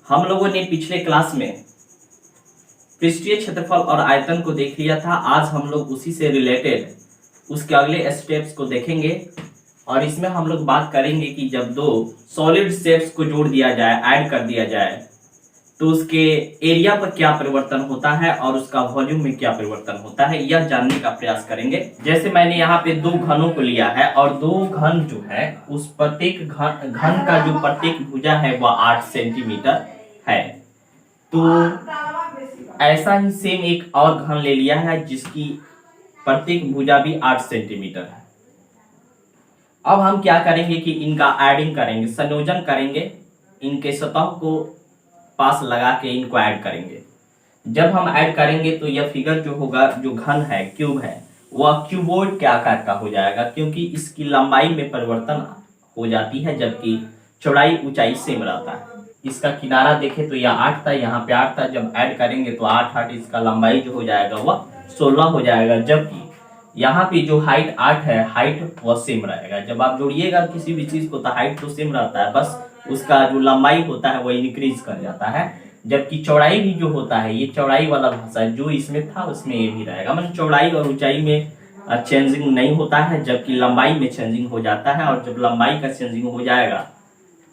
हम लोगों ने पिछले क्लास में पृष्ठीय क्षेत्रफल और आयतन को देख लिया था। आज हम लोग उसी से रिलेटेड उसके अगले स्टेप्स को देखेंगे और इसमें हम लोग बात करेंगे कि जब दो सॉलिड शेप्स को जोड़ दिया जाए, ऐड कर दिया जाए, तो उसके एरिया पर क्या परिवर्तन होता है और उसका वॉल्यूम में क्या परिवर्तन होता है, यह जानने का प्रयास करेंगे। जैसे मैंने यहाँ पे दो घनों को लिया है और दो घन जो है उस प्रत्येक घन का जो प्रत्येक भुजा है वह 8 सेंटीमीटर है। तो ऐसा ही सेम एक और घन ले लिया है जिसकी प्रत्येक भुजा भी 8 सेंटीमीटर है। अब हम क्या करेंगे कि इनका एडिंग करेंगे, संयोजन करेंगे, इनके सतह को पास लगा के इनको ऐड करेंगे। जब हम ऐड करेंगे तो यह फिगर जो होगा, जो घन है, क्यूब है, वह क्यूबॉइड के आकार का हो जाएगा क्योंकि इसकी लंबाई में परिवर्तन हो जाती है जबकि चौड़ाई ऊंचाई सेम रहता है। इसका किनारा देखें तो यह 8 था, यहाँ पे 8 था, जब ऐड करेंगे तो 8 इसका लंबाई जो हो जाएगा वह 16 हो जाएगा, जबकि यहाँ पे जो हाइट 8 है, हाइट वह सेम रहेगा। जब आप जोड़िएगा किसी भी चीज को तो हाइट तो सेम रहता है, बस उसका जो लंबाई होता है वह इंक्रीज कर जाता है, जबकि चौड़ाई भी जो होता है, ये चौड़ाई वाला भाषा जो इसमें था उसमें ये भी रहेगा। मतलब चौड़ाई और ऊंचाई में चेंजिंग नहीं होता है जबकि लंबाई में चेंजिंग हो जाता है, और जब लंबाई का चेंजिंग हो जाएगा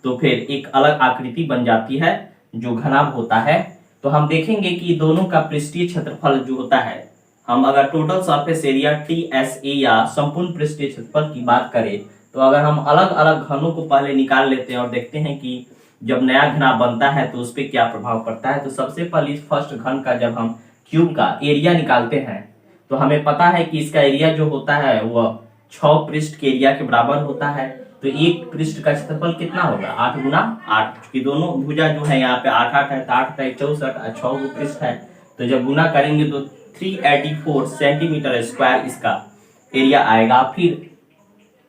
तो फिर एक अलग आकृति बन जाती है जो घनाभ होता है। तो हम देखेंगे कि दोनों का पृष्ठीय क्षेत्रफल जो होता है, हम अगर टोटल सरफेस एरिया TSA या संपूर्ण पृष्ठीय क्षेत्रफल की बात करें तो अगर हम अलग अलग घनों को पहले निकाल लेते हैं और देखते हैं कि जब नया घना बनता है तो उस पर क्या प्रभाव पड़ता है। तो सबसे पहले फर्स्ट घन का जब हम क्यूब का एरिया निकालते हैं तो हमें पता है कि इसका एरिया जो होता है वह 6 पृष्ठ के एरिया के बराबर होता है। तो एक पृष्ठ का क्षेत्रफल कितना होगा, 8 गुना 8, क्योंकि दोनों भुजा जो है यहाँ पे 8 8 है, तो 8 है 64, 6 पृष्ठ है, तो जब गुना करेंगे तो 384 सेंटीमीटर स्क्वायर इसका एरिया आएगा। फिर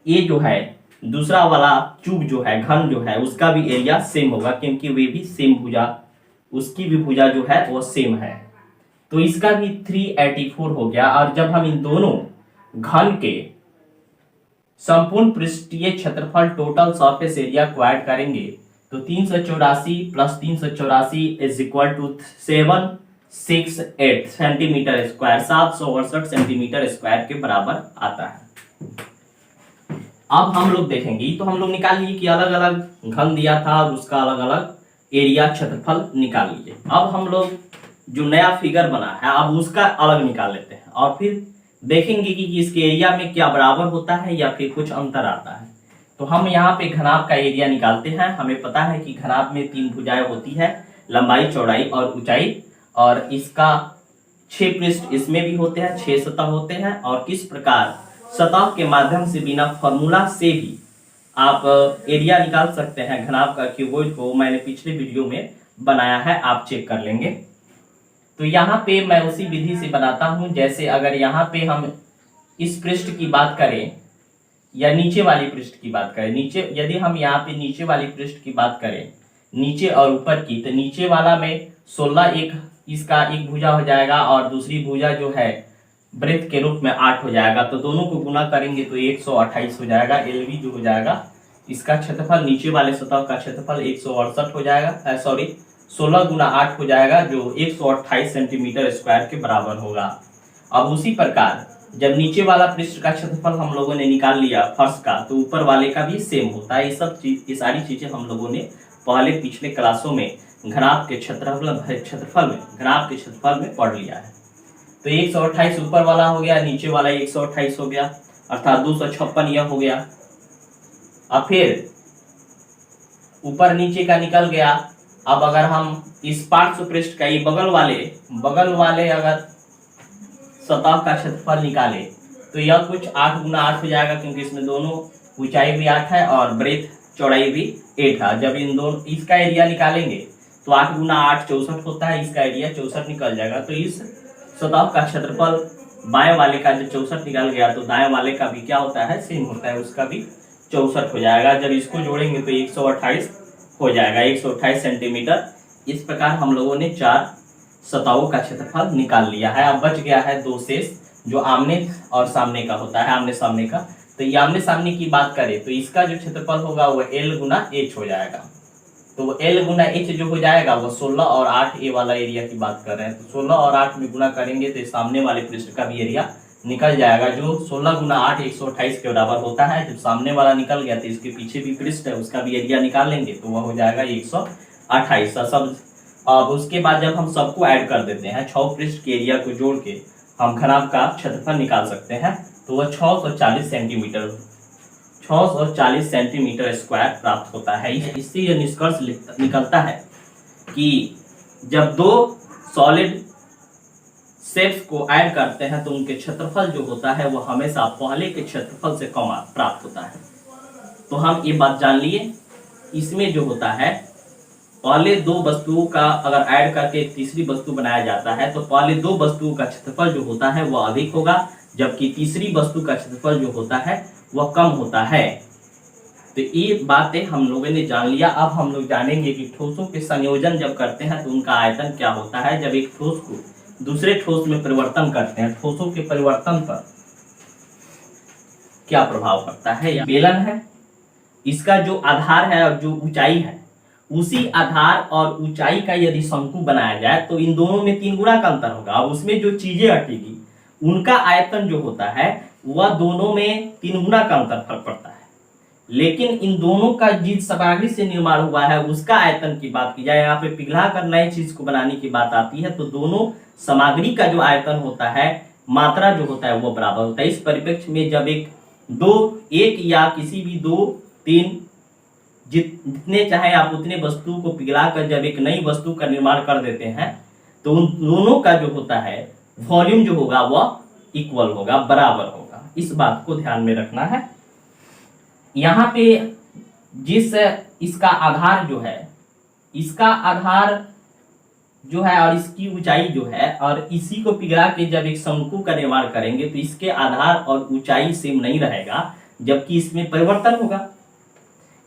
ये जो है दूसरा वाला क्यूब जो है, घन जो है, उसका भी एरिया सेम होगा क्योंकि वे भी सेम भुजा, उसकी भी भुजा जो है वो सेम है, तो इसका भी 384 हो गया। और जब हम इन दोनों घन के संपूर्ण पृष्ठीय क्षेत्रफल टोटल सरफेस एरिया को ऐड करेंगे तो 384 plus 384 is equal to 768 centimetre square, 768 centimetre square के बराबर आता है। अब हम लोग देखेंगे, तो हम लोग निकाल लिए कि अलग अलग घन दिया था और उसका अलग अलग एरिया क्षेत्रफल निकाल लिए। अब हम लोग जो नया फिगर बना है अब उसका अलग निकाल लेते हैं और फिर देखेंगे कि इसके एरिया में क्या बराबर होता है या फिर कुछ अंतर आता है। तो हम यहाँ पे घनाभ का एरिया निकालते हैं। हमें पता है कि घनाभ में 3 भुजाएं होती है, लंबाई, चौड़ाई और ऊंचाई, और इसका 6 पृष्ठ इसमें भी होते हैं, 6 सतह होते हैं। और किस प्रकार सतह के माध्यम से बिना फॉर्मूला से भी आप एरिया निकाल सकते हैं घनाभ का क्यूबॉइड को, मैंने पिछले वीडियो में बनाया है, आप चेक कर लेंगे। तो यहाँ पे मैं उसी विधि से बनाता हूं। जैसे अगर यहाँ पे हम इस पृष्ठ की बात करें या नीचे वाली पृष्ठ की बात करें, नीचे यदि हम यहाँ पे नीचे वाली पृष्ठ की बात करें, नीचे और ऊपर की, तो नीचे वाला में 16 इसका एक भुजा हो जाएगा और दूसरी भुजा जो है ब्रेथ के रूप में 8 हो जाएगा, तो दोनों को गुना करेंगे तो 128 हो जाएगा। LV जो हो जाएगा इसका क्षेत्रफल, नीचे वाले सतह का क्षेत्रफल 168 हो जाएगा, सॉरी 16 गुना 8 हो जाएगा जो 128 सेंटीमीटर स्क्वायर के बराबर होगा। अब उसी प्रकार जब नीचे वाला पृष्ठ का क्षेत्रफल हम लोगों ने निकाल लिया फर्श का, तो ऊपर वाले का भी सेम होता है। ये सारी चीजें हम लोगों ने पहले पिछले क्लासों में घनाभ के क्षेत्रफल में पढ़ लिया है। तो 128 ऊपर वाला हो गया, नीचे वाला 128 हो गया, अर्थात 256 यह हो गया। अब फिर ऊपर नीचे का निकल गया। अब अगर हम इस पार्श्व पृष्ठ का ये बगल वाले अगर सतह का क्षेत्रफल निकाले तो यह कुछ 8 गुना 8 हो जाएगा क्योंकि इसमें दोनों ऊंचाई भी 8 है और ब्रेथ चौड़ाई भी 8 है। जब इन दोनों इसका एरिया निकालेंगे तो 8 गुना 8 64 होता है, इसका एरिया 64 निकल जाएगा। तो इस सतह का क्षेत्रफल बाएं वाले का जब 64 निकल गया तो दाएं वाले का भी क्या होता है, सेम होता है, उसका भी 64 हो जाएगा। जब इसको जोड़ेंगे तो 128 हो जाएगा, 128 सेंटीमीटर। इस प्रकार हम लोगों ने 4 सतहों का क्षेत्रफल निकाल लिया है। अब बच गया है 2 शेष जो आमने और सामने का होता है, आमने सामने का। तो ये आमने सामने की बात करें तो इसका जो क्षेत्रफल होगा वो L गुना H हो जाएगा। तो L गुना H जो हो जाएगा वो 16 और 8 ए वाला एरिया की बात कर रहे हैं। तो 16 और 8 में गुना करेंगे तो सामने वाले पृष्ठ का भी एरिया निकल जाएगा, जो 16 गुना 8 128 के बराबर होता है। जब सामने वाला निकल गया तो इसके पीछे भी पृष्ठ है उसका भी एरिया निकाल लेंगे तो वह हो जाएगा 128। सब अब उसके बाद जब हम सबको ऐड कर देते हैं, 6 पृष्ठ के एरिया को जोड़ के हम घनाभ का क्षेत्रफल निकाल सकते हैं। तो वह 640 सेंटीमीटर स्क्वायर प्राप्त होता है। इससे यह निष्कर्ष निकलता है कि जब दो सॉलिड शेप्स को ऐड करते हैं तो उनके क्षेत्रफल जो होता है वो हमेशा पहले के क्षेत्रफल से कम प्राप्त होता है। तो हम ये बात जान लिए, इसमें जो होता है पहले दो वस्तुओं का अगर ऐड करके एक तीसरी वस्तु बनाया जाता है तो पहले दो वस्तुओं का क्षेत्रफल जो होता है वह अधिक होगा, जबकि तीसरी वस्तु का क्षेत्रफल जो होता है वह कम होता है। तो ये बातें हम लोगों ने जान लिया। अब हम लोग जानेंगे कि ठोसों के संयोजन जब करते हैं तो उनका आयतन क्या होता है। जब एक ठोस को दूसरे ठोस में परिवर्तन करते हैं, ठोसों के परिवर्तन पर क्या प्रभाव पड़ता है। बेलन है, इसका जो आधार है और जो ऊंचाई है, उसी आधार और ऊंचाई का यदि शंकु बनाया जाए तो इन दोनों में 3 गुना का अंतर होगा। अब उसमें जो चीजें हटेगी उनका आयतन जो होता है वह दोनों में 3 गुना का अंतर फर्क पड़ता है। लेकिन इन दोनों का जिस सामग्री से निर्माण हुआ है उसका आयतन की बात की जाए, यहाँ पे पिघला कर नए चीज को बनाने की बात आती है, तो दोनों सामग्री का जो आयतन होता है, मात्रा जो होता है वो बराबर होता है। इस परिप्रेक्ष्य में जब एक या किसी भी 2 3 जितने चाहे आप उतने वस्तु को पिघलाकर जब एक नई वस्तु का निर्माण कर देते हैं तो उन दोनों का जो होता है वॉल्यूम जो होगा वह इक्वल होगा, बराबर होगा। इस बात को ध्यान में रखना है। यहाँ पे जिस इसका आधार जो है, इसका आधार जो है और इसकी ऊंचाई जो है, और इसी को पिघला के जब एक शंकु का निर्माण करेंगे तो इसके आधार और ऊंचाई सेम नहीं रहेगा, जबकि इसमें परिवर्तन होगा।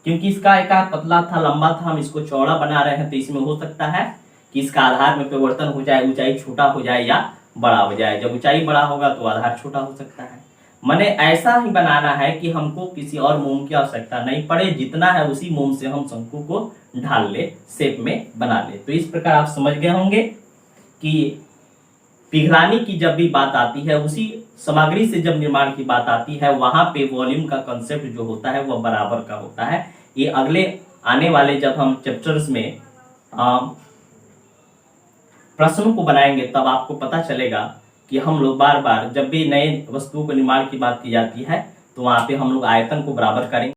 क्योंकि इसका एक पतला था, लंबा था, हम इसको चौड़ा बना रहे हैं तो इसमें हो सकता है कि इसका आधार में परिवर्तन हो जाए, ऊंचाई छोटा हो जाए या बड़ा हो जाए। जब ऊंचाई बड़ा होगा तो आधार छोटा हो सकता है। माने ऐसा ही बनाना है कि हमको किसी और मोम की आवश्यकता नहीं पड़े, जितना है उसी मोम से हम शंकु को ढाल ले, शेप में बना ले। तो इस प्रकार आप समझ गए होंगे कि पिघलाने की जब भी बात आती है, उसी सामग्री से जब निर्माण की बात आती है, वहां पे वॉल्यूम का कंसेप्ट जो होता है वह बराबर का होता है। ये अगले आने वाले जब हम चैप्टर्स में प्रश्नों को बनाएंगे तब आपको पता चलेगा कि हम लोग बार बार जब भी नए वस्तुओं को निर्माण की बात की जाती है तो वहां पे हम लोग आयतन को बराबर करेंगे।